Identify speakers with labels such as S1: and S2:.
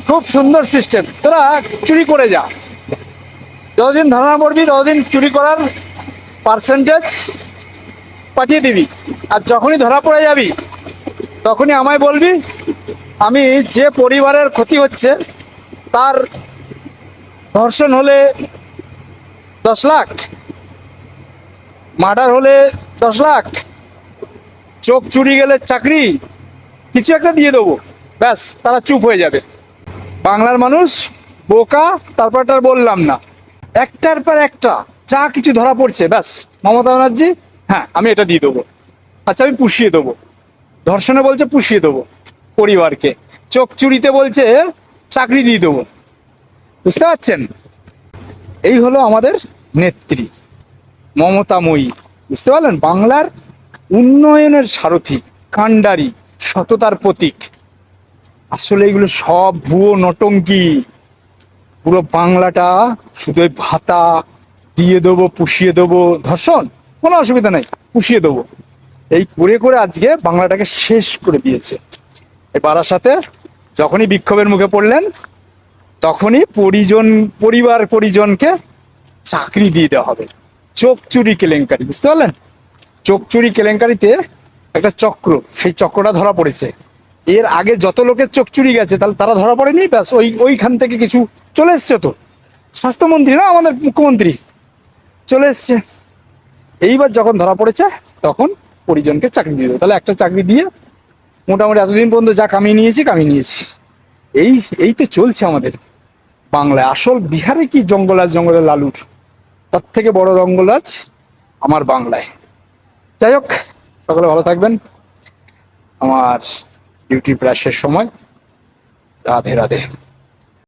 S1: খুব সুন্দর সিস্টেম। তোরা চুরি করে যা, যতদিন ধরা পড়বি ততদিন চুরি করার পার্সেন্টেজ পাঠিয়ে দিবি, আর যখনই ধরা পড়ে যাবি তখনই আমায় বলবি। আমি যে পরিবারের ক্ষতি হচ্ছে, তার ধর্ষণ হলে 10 লাখ, মার্ডার হলে 10 লাখ, চোখ চুরি গেলে চাকরি, কিছু একটা দিয়ে দেবো, ব্যাস তারা চুপ হয়ে যাবে। বাংলার মানুষ বোকা, তারপরটা আর বললাম না। একটার পর একটা যা কিছু ধরা পড়ছে, ব্যাস মমতা ব্যানার্জি, হ্যাঁ আমি এটা দিয়ে দেবো, আচ্ছা আমি পুষিয়ে দেবো। ধর্ষণে বলছে পুষিয়ে দেবো পরিবারকে, চোখ চুরিতে বলছে চাকরি দিয়ে দেবো। বুঝতে পারছেন? এই হলো আমাদের নেত্রী মমতাময়ী। বুঝতে পারলেন? বাংলার উন্নয়নের সারথি, কাণ্ডারি, সততার প্রতীক। আসলে এগুলো সব ভুয়ো নটঙ্কি। পুরো বাংলাটা শুধু ওই ভাতা দিয়ে দেবো, পুষিয়ে দেবো, ধর্ষণ কোনো অসুবিধা নেই, পুষিয়ে দেবো, এই করে করে আজকে বাংলাটাকে শেষ করে দিয়েছে। এই বারাসাতে যখনই বিক্ষোভের মুখে পড়লেন, তখনই পরিজনকে চাকরি দিয়ে দেওয়া হবে। চোখ চুরি কেলেঙ্কারি, বুঝতে পারলেন? চোখ চুরি কেলেঙ্কারিতে একটা চক্র, সেই চক্রটা ধরা পড়েছে। এর আগে যত লোকের চোখ চুরি গেছে, তাহলে তারা ধরা পড়েনি, ব্যাস ওইখান থেকে কিছু চলে এসছে। তো স্বাস্থ্যমন্ত্রী না, আমাদের মুখ্যমন্ত্রী চলে এসছে। এইবার যখন ধরা পড়েছে, তখন পরিজনকে চাকরি দিয়ে দেবো। তাহলে একটা চাকরি দিয়ে মোটামুটি এতদিন পর্যন্ত যা কামিয়ে নিয়েছি। এই এই তো চলছে আমাদের বাংলায়। আসল বিহারে কি জঙ্গলাজ, জঙ্গলের লালুর, তার থেকে বড় জঙ্গলাজ আমার বাংলায়। যাই হোক, সকলে ভালো থাকবেন। আমার ডিউটি প্রায় শেষ সময়। রাধে রাধে।